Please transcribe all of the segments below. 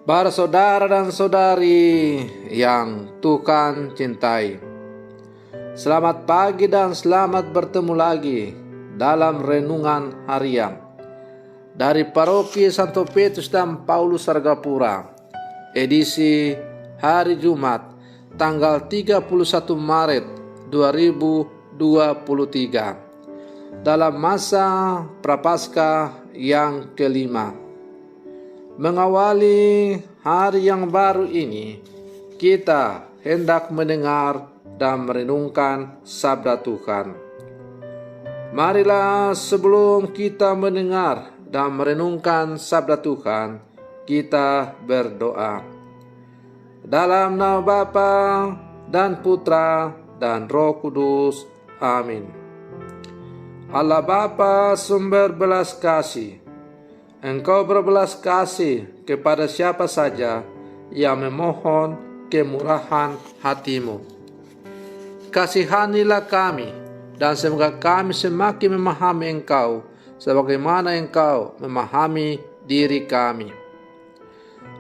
Para saudara dan saudari yang Tuhan cintai, selamat pagi dan selamat bertemu lagi dalam renungan harian dari Paroki Santo Petrus dan Paulus Sargapura, edisi hari Jumat tanggal 31 Maret 2023 dalam masa Prapaskah yang kelima. Mengawali hari yang baru ini, kita hendak mendengar dan merenungkan sabda Tuhan. Marilah sebelum kita mendengar dan merenungkan sabda Tuhan, kita berdoa. Dalam nama Bapa dan Putra dan Roh Kudus. Amin. Allah Bapa sumber belas kasih, Engkau berbelas kasih kepada siapa saja yang memohon kemurahan hati-Mu. Kasihanilah kami, dan semoga kami semakin memahami Engkau, sebagaimana Engkau memahami diri kami.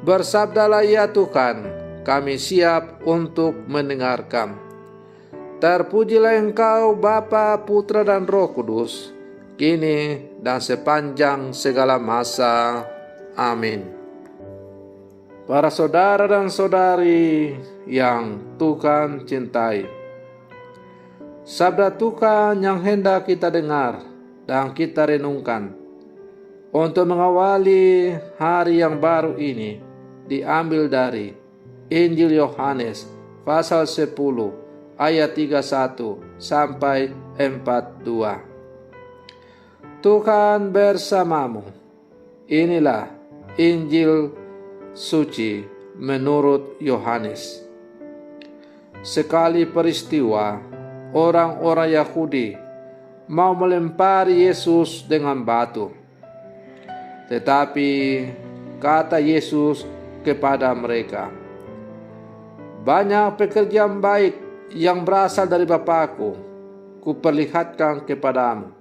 Bersabdalah ya Tuhan, kami siap untuk mendengarkan. Terpujilah Engkau Bapa, Putra dan Roh Kudus, kini dan sepanjang segala masa. Amin. Para saudara dan saudari yang Tuhan cintai, sabda Tuhan yang hendak kita dengar dan kita renungkan untuk mengawali hari yang baru ini diambil dari Injil Yohanes pasal 10 ayat 31 sampai 42. Tuhan bersamamu. Inilah Injil suci menurut Yohanes. Sekali peristiwa, orang-orang Yahudi mau melempari Yesus dengan batu. Tetapi kata Yesus kepada mereka, "Banyak pekerjaan baik yang berasal dari Bapa-Ku, kuperlihatkan kepadamu.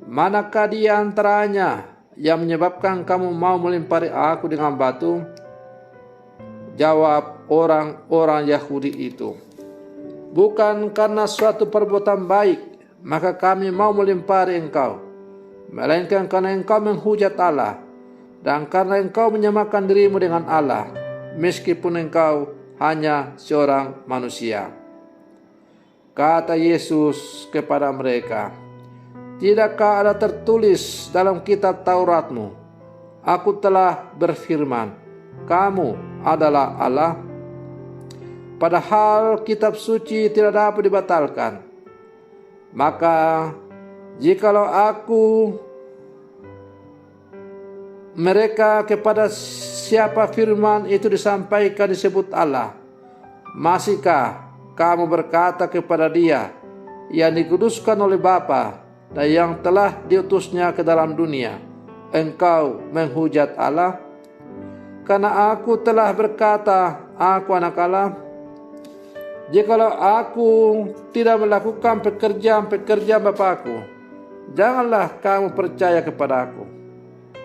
Manakah di antaranya yang menyebabkan kamu mau melempari aku dengan batu?" Jawab orang-orang Yahudi itu, "Bukan karena suatu perbuatan baik maka kami mau melempari engkau, melainkan karena engkau menghujat Allah, dan karena engkau menyamakan dirimu dengan Allah, meskipun engkau hanya seorang manusia." Kata Yesus kepada mereka, "Tidakkah ada tertulis dalam kitab Tauratmu, Aku telah berfirman, kamu adalah Allah? Padahal kitab suci tidak dapat dibatalkan. Maka jikalau aku mereka kepada siapa firman itu disampaikan disebut Allah, masihkah kamu berkata kepada dia yang dikuduskan oleh Bapa dan yang telah diutusnya ke dalam dunia, engkau menghujat Allah? Karena aku telah berkata, aku anak Allah. Jikalau aku tidak melakukan pekerjaan-pekerjaan Bapa-Ku, janganlah kamu percaya kepada aku.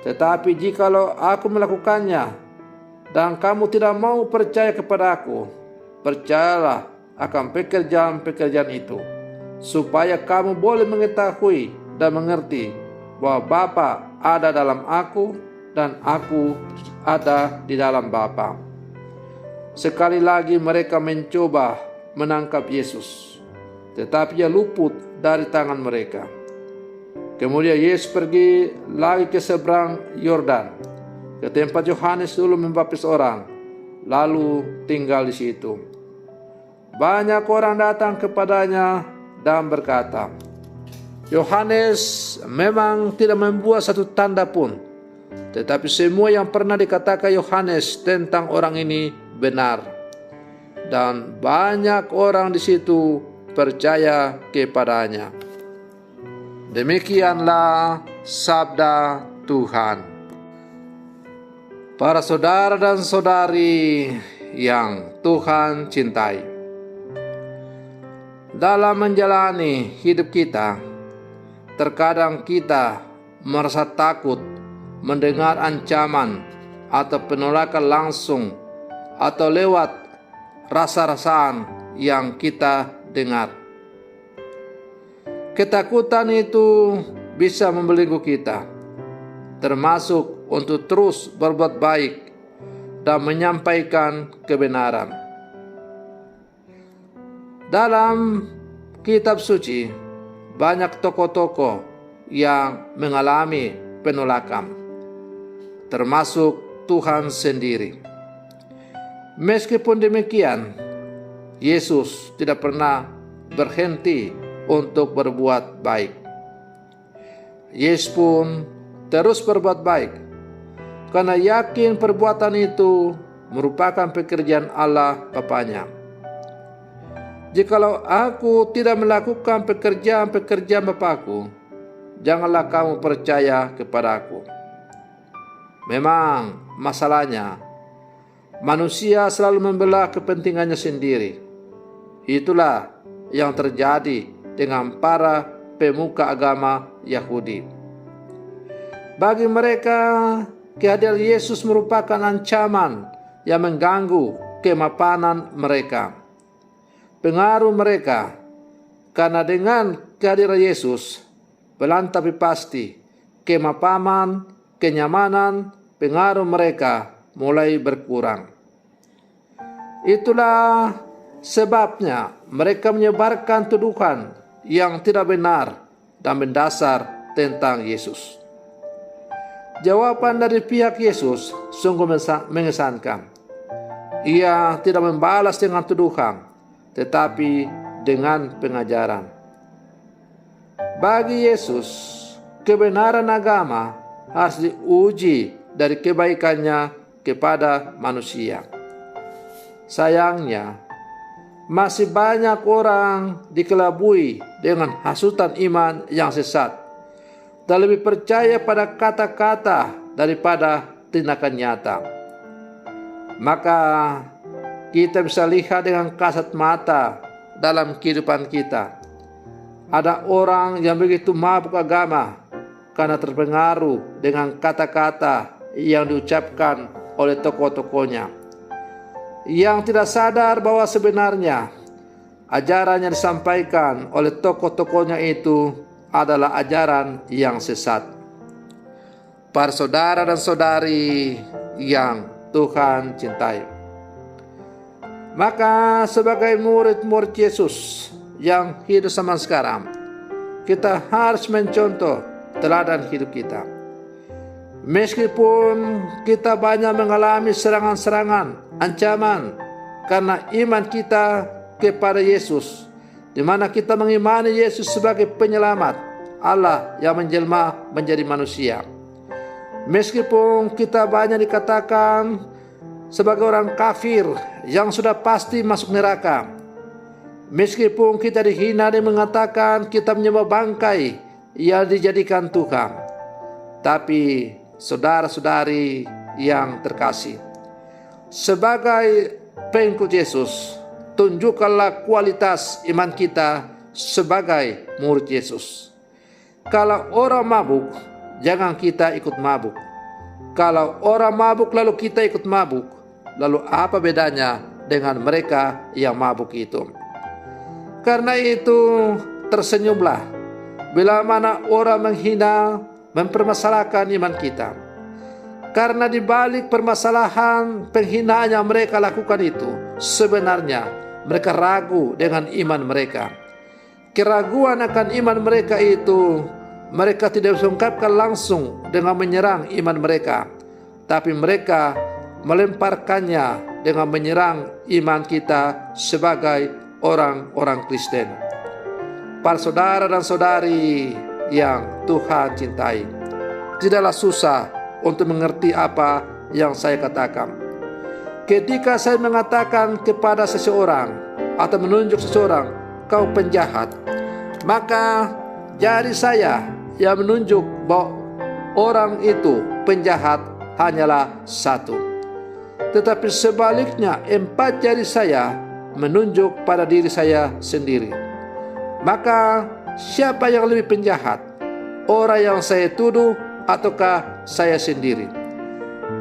Tetapi jikalau aku melakukannya dan kamu tidak mau percaya kepada aku, percayalah akan pekerjaan-pekerjaan itu, supaya kamu boleh mengetahui dan mengerti bahwa Bapa ada dalam aku dan aku ada di dalam Bapa." Sekali lagi mereka mencoba menangkap Yesus, tetapi ia luput dari tangan mereka. Kemudian Yesus pergi lagi ke seberang Yordan, ke tempat Yohanes dulu membaptis orang, lalu tinggal di situ. Banyak orang datang kepadanya dan berkata, "Yohanes memang tidak membuat satu tanda pun, tetapi semua yang pernah dikatakan Yohanes tentang orang ini benar." Dan banyak orang di situ percaya kepadanya. Demikianlah sabda Tuhan. Para saudara dan saudari yang Tuhan cintai, dalam menjalani hidup kita, terkadang kita merasa takut mendengar ancaman atau penolakan langsung atau lewat rasa-rasaan yang kita dengar. Ketakutan itu bisa membelenggu kita, termasuk untuk terus berbuat baik dan menyampaikan kebenaran. Dalam kitab suci, banyak tokoh-tokoh yang mengalami penolakan, termasuk Tuhan sendiri. Meskipun demikian, Yesus tidak pernah berhenti untuk berbuat baik. Yesus pun terus berbuat baik, karena yakin perbuatan itu merupakan pekerjaan Allah Bapanya. Jikalau aku tidak melakukan pekerjaan Bapakku, janganlah kamu percaya kepadaku. Memang masalahnya, manusia selalu membela kepentingannya sendiri. Itulah yang terjadi dengan para pemuka agama Yahudi. Bagi mereka, kehadiran Yesus merupakan ancaman yang mengganggu kemapanan mereka, pengaruh mereka, karena dengan kehadiran Yesus, pelan tapi pasti, kemapanan, kenyamanan, pengaruh mereka mulai berkurang. Itulah sebabnya mereka menyebarkan tuduhan yang tidak benar dan mendasar tentang Yesus. Jawaban dari pihak Yesus sungguh mengesankan. Ia tidak membalas dengan tuduhan, tetapi dengan pengajaran. Bagi Yesus, kebenaran agama harus diuji dari kebaikannya kepada manusia. Sayangnya, masih banyak orang dikelabui dengan hasutan iman yang sesat dan lebih percaya pada kata-kata daripada tindakan nyata. Maka kita bisa lihat dengan kasat mata dalam kehidupan kita. Ada orang yang begitu mabuk agama karena terpengaruh dengan kata-kata yang diucapkan oleh tokoh-tokohnya, yang tidak sadar bahwa sebenarnya ajaran yang disampaikan oleh tokoh-tokohnya itu adalah ajaran yang sesat. Para saudara dan saudari yang Tuhan cintai, maka sebagai murid-murid Yesus yang hidup zaman sekarang, kita harus mencontoh teladan hidup kita. Meskipun kita banyak mengalami serangan-serangan, ancaman karena iman kita kepada Yesus, di mana kita mengimani Yesus sebagai penyelamat Allah yang menjelma menjadi manusia. Meskipun kita banyak dikatakan sebagai orang kafir yang sudah pasti masuk neraka, meskipun kita dihina dan mengatakan kita menyembah bangkai yang dijadikan Tuhan, tapi saudara-saudari yang terkasih, sebagai pengikut Yesus, tunjukkanlah kualitas iman kita sebagai murid Yesus. Kalau orang mabuk, jangan kita ikut mabuk. Kalau orang mabuk lalu kita ikut mabuk, lalu apa bedanya dengan mereka yang mabuk itu? Karena itu, tersenyumlah bila mana orang menghina, mempermasalahkan iman kita. Karena di balik permasalahan penghinaan yang mereka lakukan itu, sebenarnya mereka ragu dengan iman mereka. Keraguan akan iman mereka itu, mereka tidak bisa ungkapkan langsung dengan menyerang iman mereka, tapi mereka melemparkannya dengan menyerang iman kita sebagai orang-orang Kristen. Para saudara dan saudari yang Tuhan cintai, tidaklah susah untuk mengerti apa yang saya katakan. Ketika saya mengatakan kepada seseorang atau menunjuk seseorang, kau penjahat, maka jari saya yang menunjuk bahwa orang itu penjahat hanyalah satu. Tetapi sebaliknya 4 jari saya menunjuk pada diri saya sendiri. Maka siapa yang lebih penjahat? Orang yang saya tuduh ataukah saya sendiri?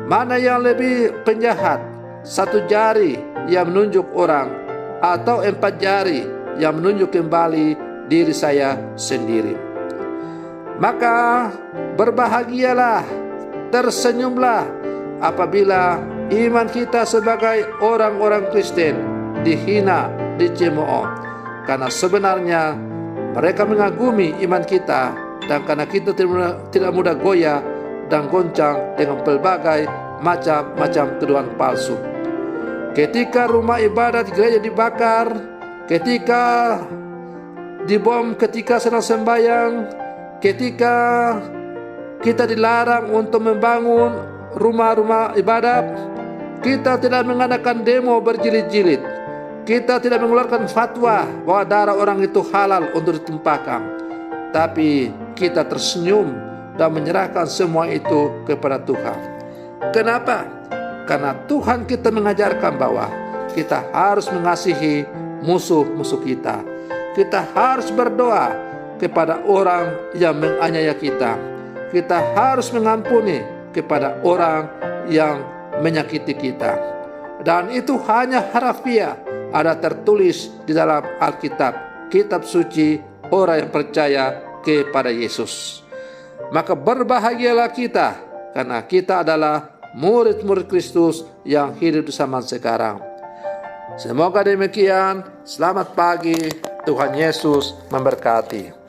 Mana yang lebih penjahat? 1 jari yang menunjuk orang, atau 4 jari yang menunjuk kembali diri saya sendiri? Maka berbahagialah, tersenyumlah apabila iman kita sebagai orang-orang Kristen dihina, dicemooh. Karena sebenarnya mereka mengagumi iman kita, dan karena kita tidak mudah goyah dan goncang dengan berbagai macam-macam tuduhan palsu. Ketika rumah ibadat gereja dibakar, ketika dibom, ketika sedang sembahyang, ketika kita dilarang untuk membangun rumah-rumah ibadat, kita tidak mengadakan demo berjilid-jilid, kita tidak mengeluarkan fatwa bahwa darah orang itu halal untuk ditumpahkan, tapi kita tersenyum dan menyerahkan semua itu kepada Tuhan. Kenapa? Karena Tuhan kita mengajarkan bahwa kita harus mengasihi musuh-musuh kita. Kita harus berdoa kepada orang yang menganiaya kita. Kita harus mengampuni kepada orang yang menyakiti kita. Dan itu hanya harafiah, ada tertulis di dalam Alkitab, kitab suci orang yang percaya kepada Yesus. Maka berbahagialah kita, karena kita adalah murid-murid Kristus yang hidup di zaman sekarang. Semoga demikian. Selamat pagi. Tuhan Yesus memberkati.